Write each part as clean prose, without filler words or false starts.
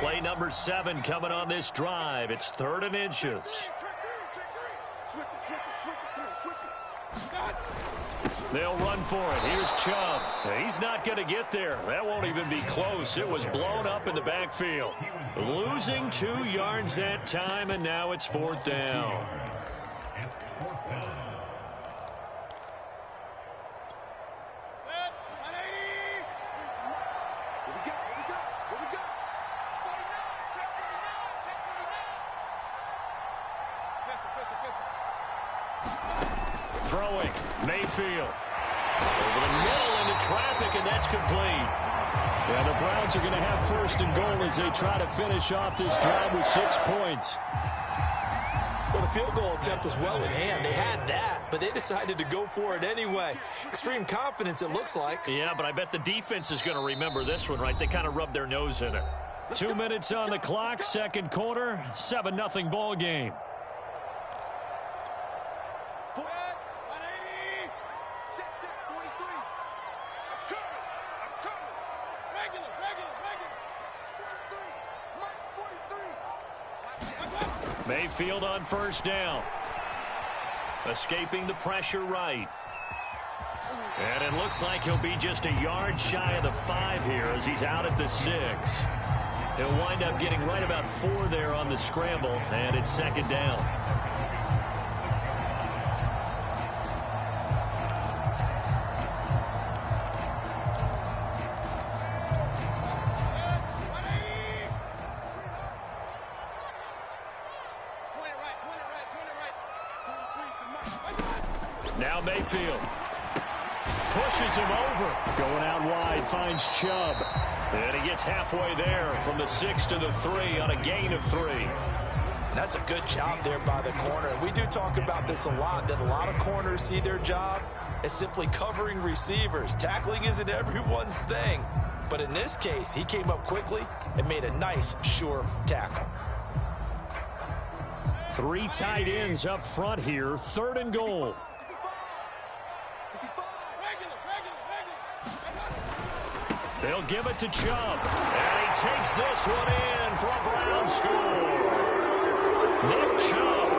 Play number 7 coming on this drive. It's 3rd and inches. They'll run for it. Here's Chubb. He's not going to get there. That won't even be close. It was blown up in the backfield. Losing 2 yards that time, and now it's 4th down. Throwing, Mayfield. Over the middle into traffic, and that's complete. Yeah, the Browns are going to have 1st and goal as they try to finish off this drive with 6 points. Well, the field goal attempt was well in hand. They had that, but they decided to go for it anyway. Extreme confidence, it looks like. Yeah, but I bet the defense is going to remember this one, right? They kind of rubbed their nose in it. 2 minutes on the clock, 2nd quarter, 7-0 ball game. Mayfield on 1st down. Escaping the pressure right. And it looks like he'll be just a yard shy of the 5 here as he's out at the 6. He'll wind up getting right about 4 there on the scramble, and it's 2nd down. Now Mayfield pushes him over. Going out wide, finds Chubb. And he gets halfway there from the 6 to the 3 on a gain of 3. That's a good job there by the corner. We do talk about this a lot, that a lot of corners see their job as simply covering receivers. Tackling isn't everyone's thing. But in this case, he came up quickly and made a nice, sure tackle. 3 tight ends up front here, 3rd and goal. They'll give it to Chubb. And he takes this one in for a Brown score. Nick Chubb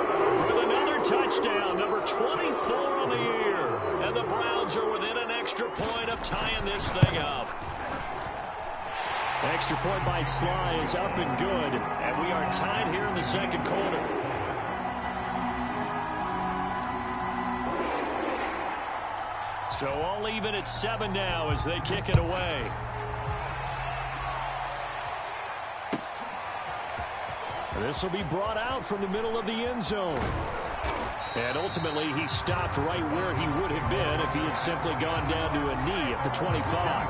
with another touchdown, number 24 on the year. And the Browns are within an extra point of tying this thing up. Extra point by Sly is up and good. And we are tied here in the 2nd quarter. So all even at 7 now as they kick it away. This will be brought out from the middle of the end zone. And ultimately, he stopped right where he would have been if he had simply gone down to a knee at the 25.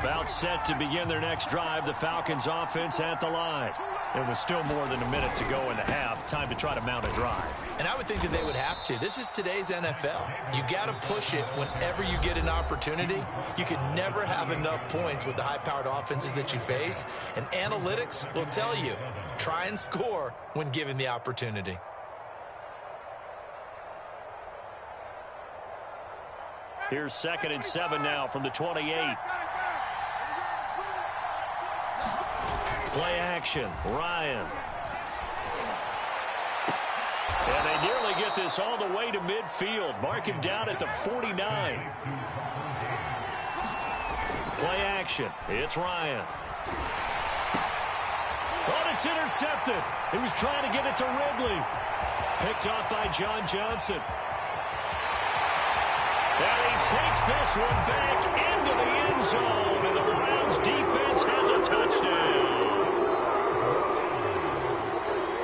About set to begin their next drive, the Falcons offense at the line. There was still more than a minute to go in the half. Time to try to mount a drive. And I would think that they would have to. This is today's NFL. You got to push it whenever you get an opportunity. You can never have enough points with the high-powered offenses that you face. And analytics will tell you, try and score when given the opportunity. Here's 2nd and 7 now from the 28. Play action, Ryan. And they nearly get this all the way to midfield. Mark him down at the 49. Play action, it's Ryan. Oh, it's intercepted. He was trying to get it to Ridley. Picked off by John Johnson. And he takes this one back into the end zone. And the Browns defense has a touchdown.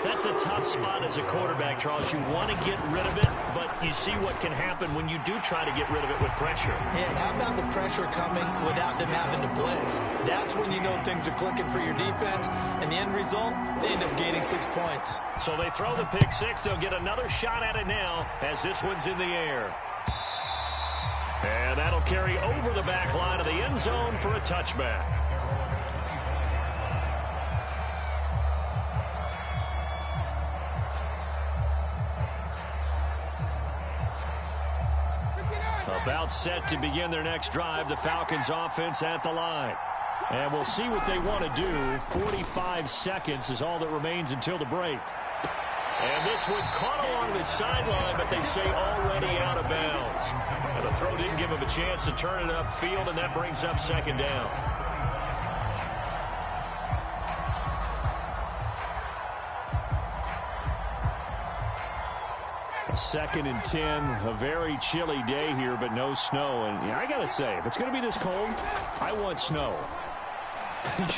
That's a tough spot as a quarterback, Charles. You want to get rid of it, but you see what can happen when you do try to get rid of it with pressure. Yeah, how about the pressure coming without them having to blitz? That's when you know things are clicking for your defense, and the end result, they end up gaining 6 points. So they throw the pick 6. They'll get another shot at it now as this one's in the air. And that'll carry over the back line of the end zone for a touchback. About set to begin their next drive, the Falcons offense at the line. And we'll see what they want to do. 45 seconds is all that remains until the break. And this one caught along the sideline, but they say already out of bounds. And the throw didn't give him a chance to turn it upfield, and that brings up second down. Second and 10, a very chilly day here, but no snow. And I got to say, if it's going to be this cold, I want snow.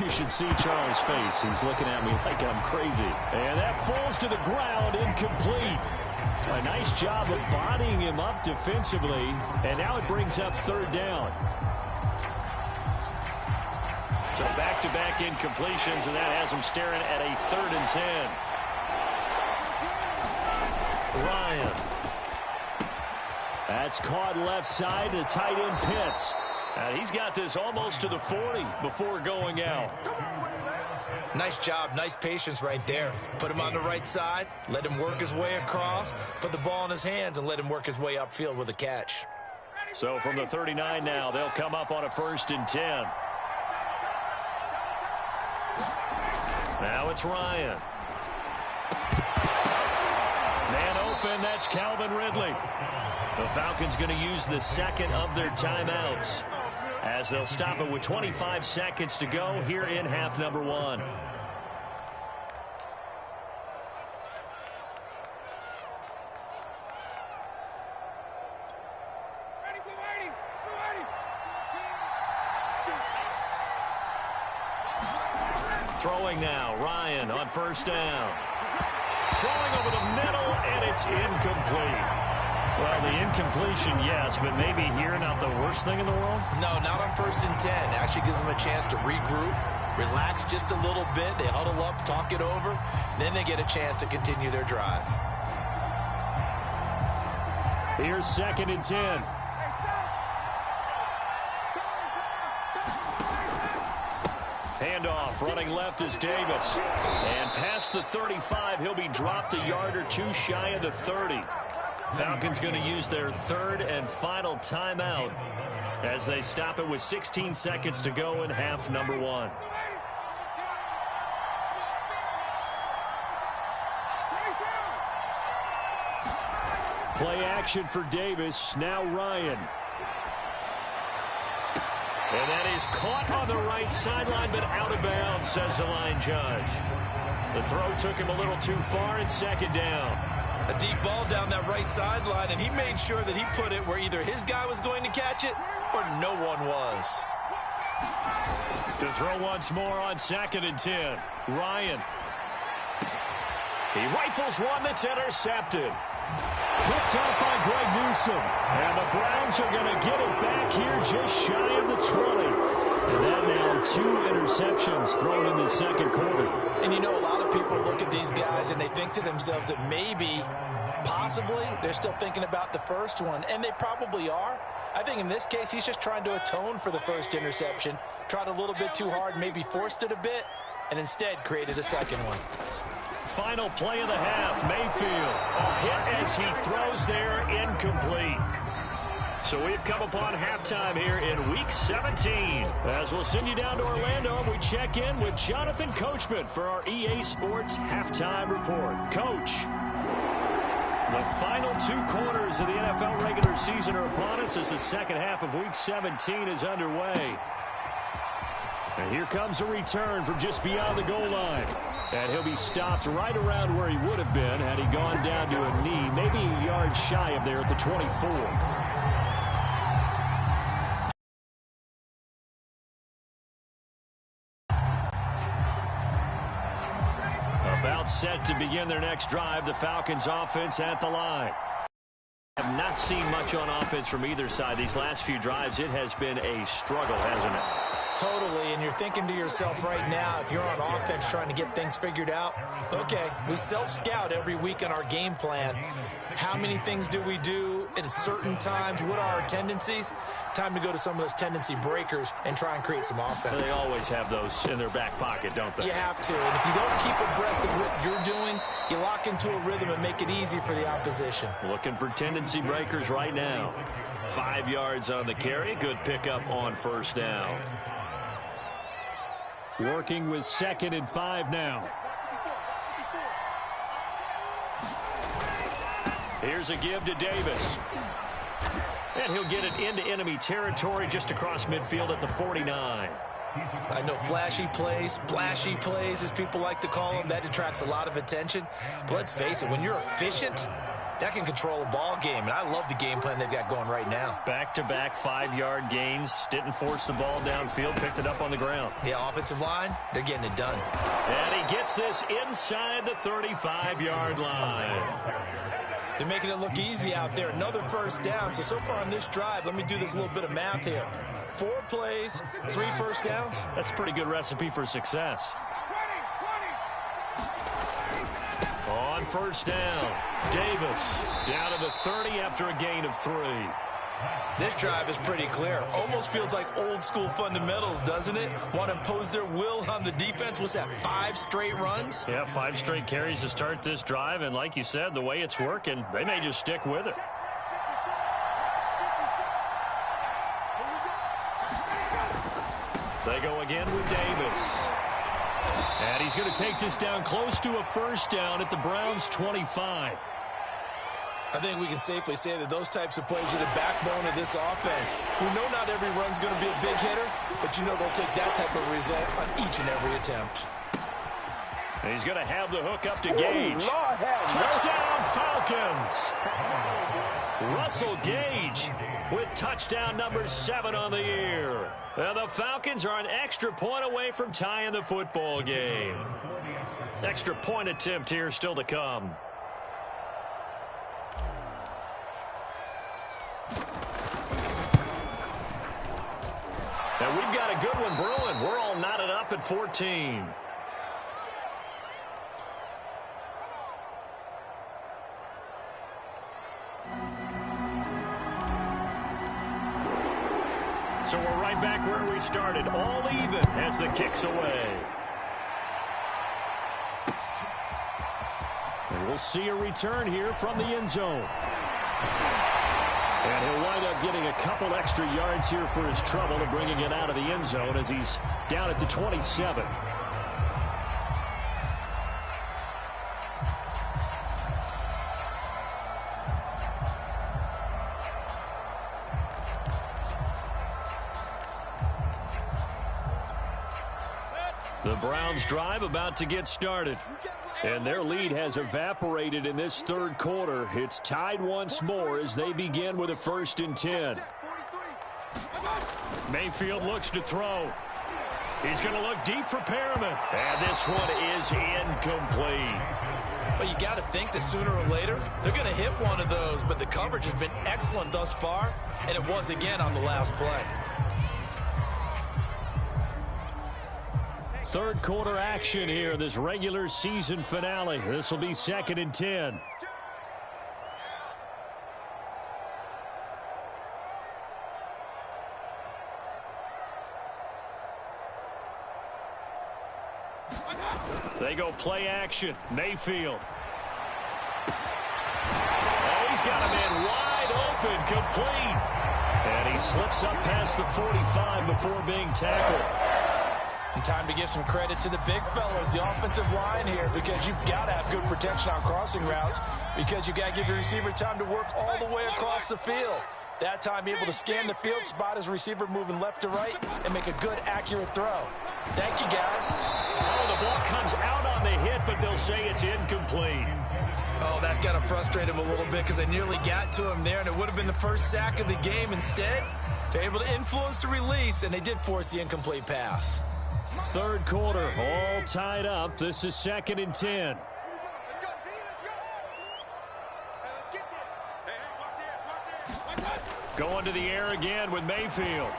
You should see Charles' face. He's looking at me like I'm crazy. And that falls to the ground, incomplete. A nice job of bodying him up defensively. And now it brings up third down. So back-to-back incompletions, and that has him staring at a 3rd and 10. Ryan. That's caught left side to tight end Pitts. And he's got this almost to the 40 before going out. Nice job, nice patience right there. Put him on the right side, let him work his way across, put the ball in his hands, and let him work his way upfield with a catch. So from the 39 now, they'll come up on a 1st and 10. Now it's Ryan. Man open, that's Calvin Ridley. The Falcons going to use the second of their timeouts, as they'll stop it with 25 seconds to go here in half number 1. Throwing now, Ryan on 1st down. Throwing over the middle, and it's incomplete. Well, the incompletion, yes, but maybe here not the worst thing in the world? No, not on 1st and 10. Actually gives them a chance to regroup, relax just a little bit. They huddle up, talk it over. Then they get a chance to continue their drive. Here's 2nd and 10. Handoff, running left is Davis. And past the 35, he'll be dropped a yard or two shy of the 30. Falcons going to use their 3rd and final timeout as they stop it with 16 seconds to go in half number 1. Play action for Davis. Now Ryan. And that is caught on the right sideline, but out of bounds, says the line judge. The throw took him a little too far, and 2nd down. A deep ball down that right sideline, and he made sure that he put it where either his guy was going to catch it or no one was. To throw once more on 2nd and 10. Ryan. He rifles one that's intercepted. Picked off by Greg Newsome. And the Browns are going to get it back here just shy of the 20. And that now 2 interceptions thrown in the 2nd quarter. And you know, a lot of people look at these guys and they think to themselves that maybe, possibly, they're still thinking about the first one. And they probably are. I think in this case, he's just trying to atone for the first interception. Tried a little bit too hard, maybe forced it a bit, and instead created a 2nd one. Final play of the half, Mayfield. A hit as he throws there, incomplete. So we've come upon halftime here in Week 17. As we'll send you down to Orlando, and we check in with Jonathan Coachman for our EA Sports Halftime Report. Coach, the final 2 quarters of the NFL regular season are upon us as the second half of Week 17 is underway. And here comes a return from just beyond the goal line. And he'll be stopped right around where he would have been had he gone down to a knee, maybe a yard shy of there at the 24. About set to begin their next drive, the Falcons offense at the line. Have not seen much on offense from either side these last few drives. It has been a struggle, hasn't it? Totally, and you're thinking to yourself right now, if you're on offense trying to get things figured out, okay, we self-scout every week on our game plan. How many things do we do at certain times? What are our tendencies? Time to go to some of those tendency breakers and try and create some offense. They always have those in their back pocket, don't they? You have to, and if you don't keep abreast of what you're doing, you lock into a rhythm and make it easy for the opposition. Looking for tendency breakers right now. 5 yards on the carry. Good pickup on first down. Working with 2nd and 5 now. Here's a give to Davis. And he'll get it into enemy territory just across midfield at the 49. I know flashy plays, splashy plays, as people like to call them, that attracts a lot of attention. But let's face it, when you're efficient, that can control a ball game, and I love the game plan they've got going right now. Back-to-back 5-yard gains. Didn't force the ball downfield, picked it up on the ground. Yeah, offensive line, they're getting it done. And he gets this inside the 35-yard line. They're making it look easy out there. Another first down. So far on this drive, let me do this little bit of math here. 4 plays, 3 first downs. That's a pretty good recipe for success. On first down, Davis down to the 30 after a gain of 3. This drive is pretty clear. Almost feels like old school fundamentals, doesn't it? Want to impose their will on the defense. What's that, 5 straight runs? Yeah, 5 straight carries to start this drive. And like you said, the way it's working, they may just stick with it. They go again with Davis. And he's going to take this down close to a first down at the Browns' 25. I think we can safely say that those types of plays are the backbone of this offense. We know not every run's going to be a big hitter, but you know they'll take that type of result on each and every attempt. And he's going to have the hook up to Gage. Touchdown, Falcons! Russell Gage with touchdown number 7 on the year. And the Falcons are an extra point away from tying the football game. Extra point attempt here still to come. And we've got a good one brewing. We're all knotted up at 14. So we're right back where we started. All even as the kick's away. And we'll see a return here from the end zone. And he'll wind up getting a couple extra yards here for his trouble and bringing it out of the end zone as he's down at the 27. The Browns drive about to get started. And their lead has evaporated in this third quarter. It's tied once more as they begin with a 1st and 10. Mayfield looks to throw. He's going to look deep for Perriman. And this one is incomplete. Well, you got to think that sooner or later, they're going to hit one of those. But the coverage has been excellent thus far, and it was again on the last play. Third quarter action here, this regular season finale. This will be 2nd and 10. They go play action. Mayfield. Oh, he's got a man wide open, complete. And he slips up past the 45 before being tackled. And time to give some credit to the big fellas, the offensive line here, because you've got to have good protection on crossing routes, because you've got to give your receiver time to work all the way across the field. That time, be able to scan the field, spot his receiver moving left to right, and make a good, accurate throw. Thank you, guys. Oh, the ball comes out on the hit, but they'll say it's incomplete. Oh, that's got to frustrate him a little bit because they nearly got to him there, and it would have been the first sack of the game. Instead, they're able to influence the release, and they did force the incomplete pass. Third quarter, all tied up. This is 2nd and 10. Going to the air again with Mayfield.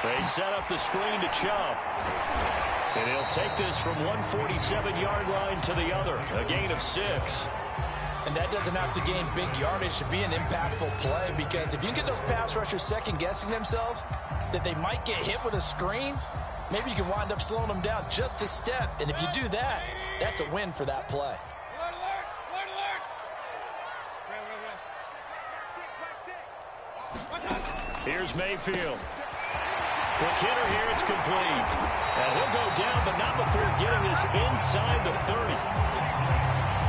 They set up the screen to Chubb. And he'll take this from 147-yard line to the other. A gain of 6. And that doesn't have to gain big yardage to be an impactful play, because if you get those pass rushers second-guessing themselves that they might get hit with a screen, maybe you can wind up slowing them down just a step. And if you do that, that's a win for that play. Here's Mayfield. Quick hitter here, it's complete. And he'll go down, but not before getting this inside the 30.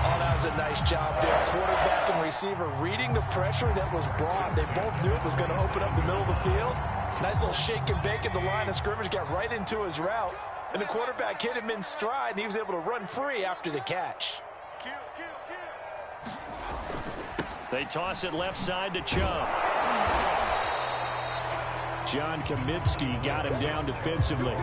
Oh, that was a nice job there. Quarterback and receiver reading the pressure that was brought. They both knew it was going to open up the middle of the field. Nice little shake and bake at the line of scrimmage, got right into his route. And the quarterback hit him in stride, and he was able to run free after the catch. They toss it left side to Chubb. John Kaminsky got him down defensively.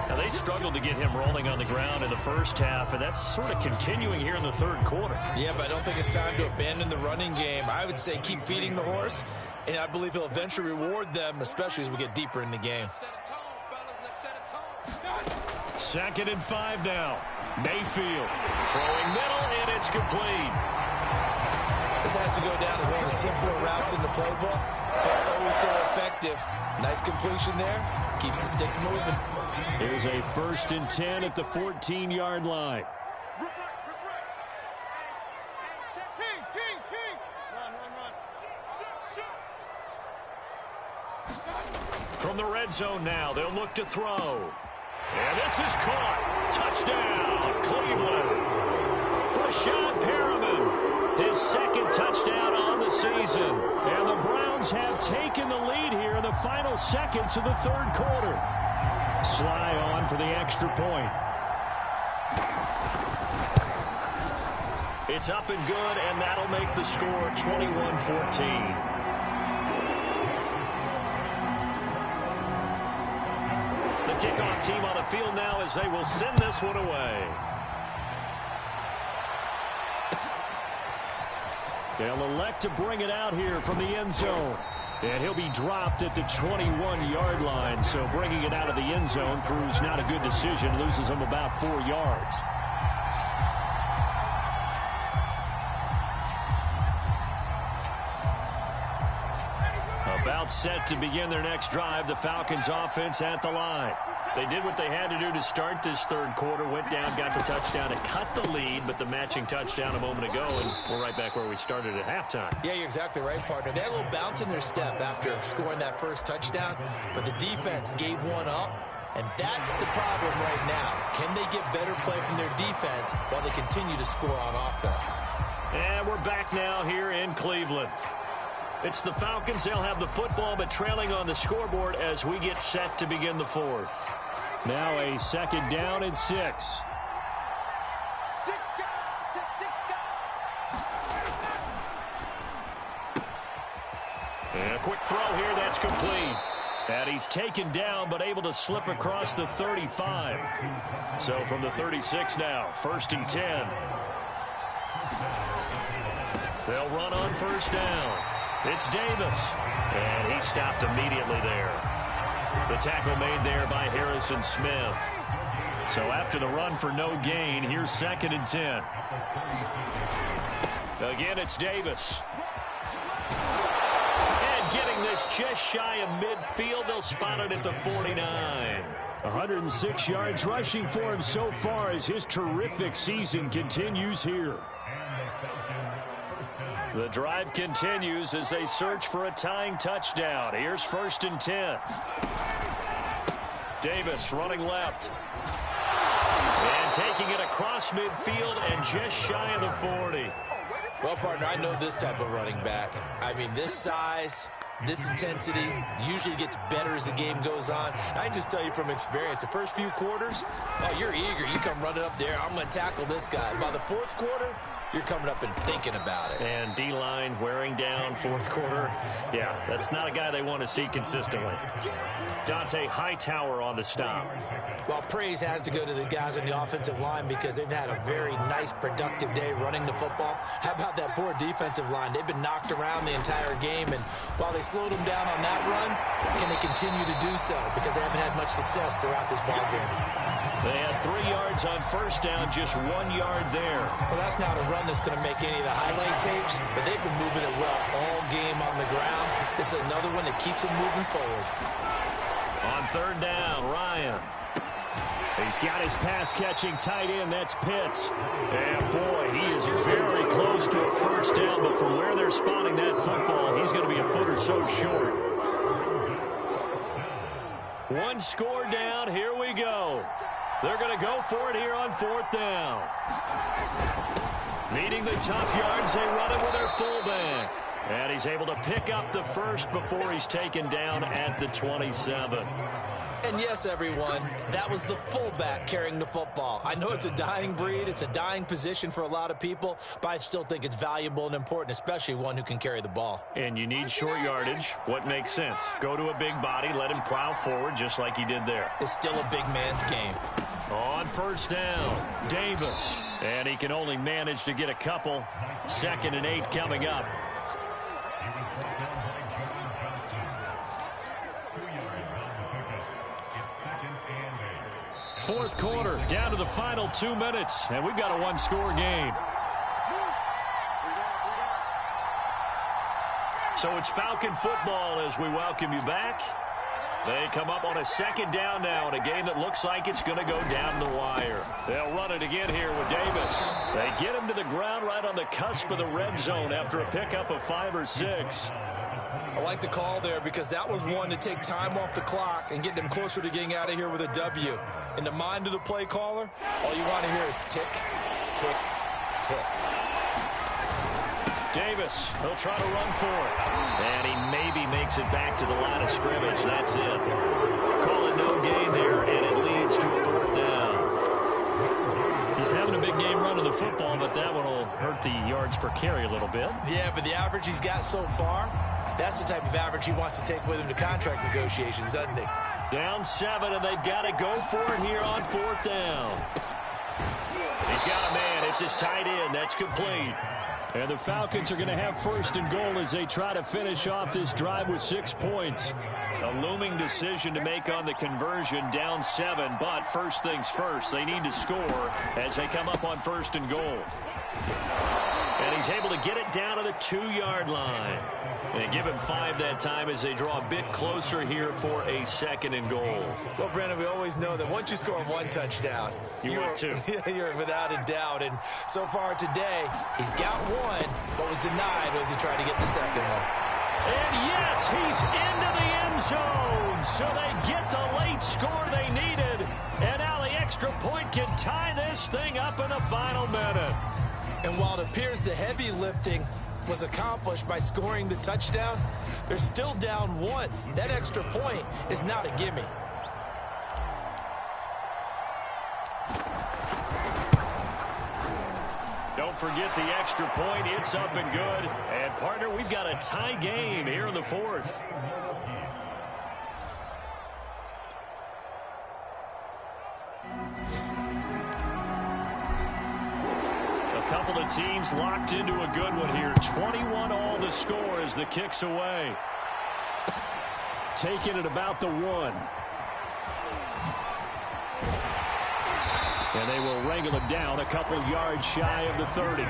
Now, they struggled to get him rolling on the ground in the first half, and that's sort of continuing here in the third quarter. Yeah, but I don't think it's time to abandon the running game. I would say keep feeding the horse, and I believe he'll eventually reward them, especially as we get deeper in the game. 2nd and 5 now. Mayfield throwing middle, and it's complete. This has to go down as one of the simpler routes in the playbook, but oh so effective. Nice completion there. Keeps the sticks moving. Here's a 1st and 10 at the 14-yard line. From the red zone now, they'll look to throw. And this is caught. Touchdown, Cleveland. Rashad Perriman, his 2nd touchdown on the season. And the Browns have taken the lead here in the final seconds of the third quarter. Sly on for the extra point. It's up and good, and that'll make the score 21-14. Kickoff team on the field now as they will send this one away. They'll elect to bring it out here from the end zone. And he'll be dropped at the 21-yard line. So bringing it out of the end zone proves not a good decision. Loses him about 4 yards. About set to begin their next drive. The Falcons offense at the line. They did what they had to do to start this third quarter. Went down, got the touchdown to cut the lead, but the matching touchdown a moment ago, and we're right back where we started at halftime. Yeah, you're exactly right, partner. They had a little bounce in their step after scoring that first touchdown, but the defense gave one up, and that's the problem right now. Can they get better play from their defense while they continue to score on offense? And we're back now here in Cleveland. It's the Falcons. They'll have the football, but trailing on the scoreboard as we get set to begin the fourth. Now a 2nd down and 6. And a quick throw here, that's complete. And he's taken down, but able to slip across the 35. So from the 36 now, 1st and 10. They'll run on 1st down. It's Davis, and he stopped immediately there. The tackle made there by Harrison Smith. So after the run for no gain, here's 2nd and 10. Again, it's Davis. And getting this just shy of midfield, they'll spot it at the 49. 106 yards rushing for him so far as his terrific season continues here. The drive continues as they search for a tying touchdown. Here's 1st and 10. Davis running left. And taking it across midfield and just shy of the 40. Well, partner, I know this type of running back. I mean, this size, this intensity usually gets better as the game goes on. I can just tell you from experience, the first few quarters, oh, you're eager. You come running up there, I'm going to tackle this guy. By the 4th quarter, you're coming up and thinking about it. And D-line wearing down fourth quarter. Yeah, that's not a guy they want to see consistently. Dante Hightower on the stop. Well, praise has to go to the guys on the offensive line because they've had a very nice, productive day running the football. How about that poor defensive line? They've been knocked around the entire game, and while they slowed them down on that run, can they continue to do so? Because they haven't had much success throughout this ball game. They had 3 yards on first down, just 1 yard there. Well, that's not a run that's going to make any of the highlight tapes, but they've been moving it well all game on the ground. This is another one that keeps them moving forward. On third down, Ryan. He's got his pass-catching tight end. That's Pitts. And, boy, he is very close to a first down, but from where they're spotting that football, he's going to be a foot or so short. 1 score down. Here we go. They're going to go for it here on fourth down. Needing the tough yards, they run it with their fullback. And he's able to pick up the first before he's taken down at the 27. And yes, everyone, that was the fullback carrying the football. I know it's a dying breed, it's a dying position for a lot of people, but I still think it's valuable and important, especially one who can carry the ball. And you need short yardage. What makes sense? Go to a big body, let him plow forward just like he did there. It's still a big man's game. On first down, Davis. And he can only manage to get a couple. 2nd and 8 coming up. Fourth quarter, down to the final 2 minutes, and we've got a 1-score game. So it's Falcon football as we welcome you back. They come up on a 2nd down now in a game that looks like it's going to go down the wire. They'll run it again here with Davis. They get him to the ground right on the cusp of the red zone after a pickup of 5 or 6. I like the call there because that was one to take time off the clock and get them closer to getting out of here with a W. In the mind of the play caller, all you want to hear is tick, tick, tick. Davis, he'll try to run for it. And he maybe makes it back to the line of scrimmage. That's it. Call it no gain there, and it leads to a 4th down. He's having a big game running the football, but that one will hurt the yards per carry a little bit. Yeah, but the average he's got so far, that's the type of average he wants to take with him to contract negotiations, doesn't he? Down 7, and they've got to go for it here on 4th down. He's got a man. It's his tight end. That's complete. And the Falcons are going to have 1st and goal as they try to finish off this drive with 6 points. A looming decision to make on the conversion, down 7. But first things first, they need to score as they come up on 1st and goal. And he's able to get it down to the 2-yard line. They give him 5 that time as they draw a bit closer here for a 2nd and goal. Well, Brandon, we always know that once you score 1 touchdown, you're 2. You're without a doubt. And so far today, he's got 1, but was denied as he tried to get the 2nd one. And yes, he's into the end zone. So they get the late score they needed. And now the extra point can tie this thing up in the final minute. And while it appears the heavy lifting was accomplished by scoring the touchdown, they're still down 1. That extra point is not a gimme. Don't forget the extra point. It's up and good. And, partner, we've got a tie game here in the 4th. Couple of teams locked into a good one here. 21 all the score as the kick's away. Taking it about the 1. And they will wrangle it down a couple yards shy of the 30.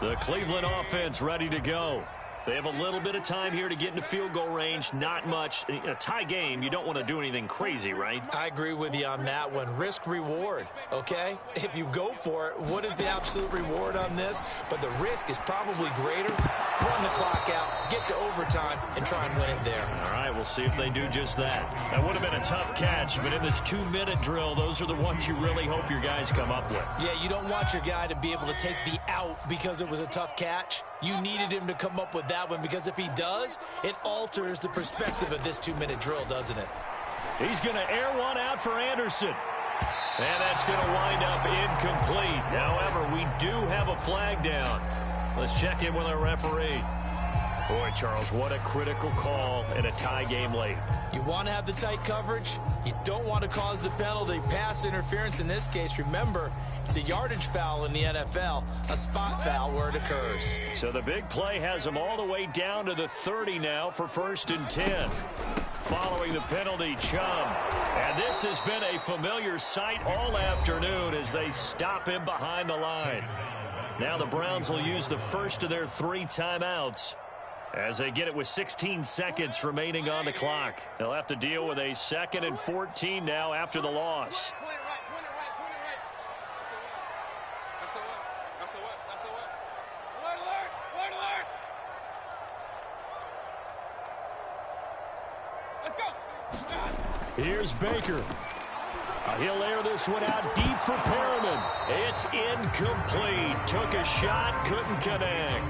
The Cleveland offense ready to go. They have a little bit of time here to get into field goal range. Not much. In a tie game, you don't want to do anything crazy, right? I agree with you on that one. Risk reward, okay? If you go for it, what is the absolute reward on this? But the risk is probably greater run the clock out, get to overtime, and try and win it there. All right, we'll see if they do just that. That would have been a tough catch, but in this 2-minute drill, those are the ones you really hope your guys come up with. Yeah, you don't want your guy to be able to take the out because it was a tough catch. You needed him to come up with that one, because if he does, it alters the perspective of this 2-minute drill, doesn't it? He's going to air one out for Anderson. And that's going to wind up incomplete. However, we do have a flag down. Let's check in with our referee. Boy, Charles, what a critical call in a tie game late. You want to have the tight coverage. You don't want to cause the penalty. Pass interference in this case. Remember, it's a yardage foul in the NFL, a spot foul where it occurs. So the big play has them all the way down to the 30 now for 1st and 10. Following the penalty, Chum. And this has been a familiar sight all afternoon as they stop him behind the line. Now the Browns will use the first of their 3 timeouts as they get it with 16 seconds remaining on the clock. They'll have to deal with a 2nd and 14 now after the loss. Here's Baker. He'll air this one out deep for Perriman. It's incomplete. Took a shot, couldn't connect.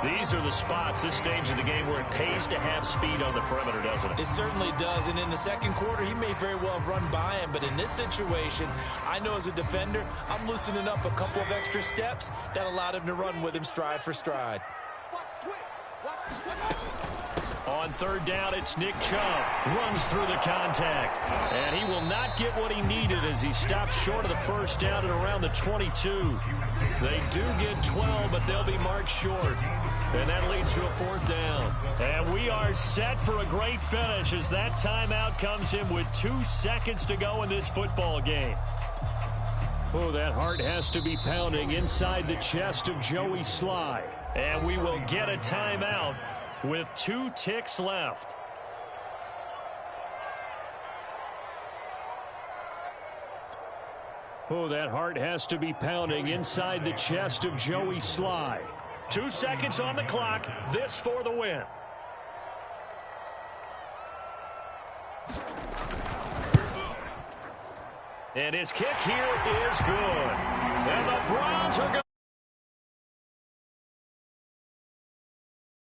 These are the spots, this stage of the game, where it pays to have speed on the perimeter, doesn't it? It certainly does, and in the second quarter, he may very well have run by him, but in this situation, I know as a defender, I'm loosening up a couple of extra steps that allowed him to run with him stride for stride. On 3rd down, it's Nick Chubb. Runs through the contact. And he will not get what he needed as he stops short of the 1st down at around the 22. They do get 12, but they'll be marked short. And that leads to a 4th down. And we are set for a great finish as that timeout comes in with 2 seconds to go in this football game. Oh, that heart has to be pounding inside the chest of Joey Sly. And we will get a timeout with 2 ticks left. Oh, that heart has to be pounding inside the chest of Joey Sly. 2 seconds on the clock. This for the win. And his kick here is good. And the Browns are going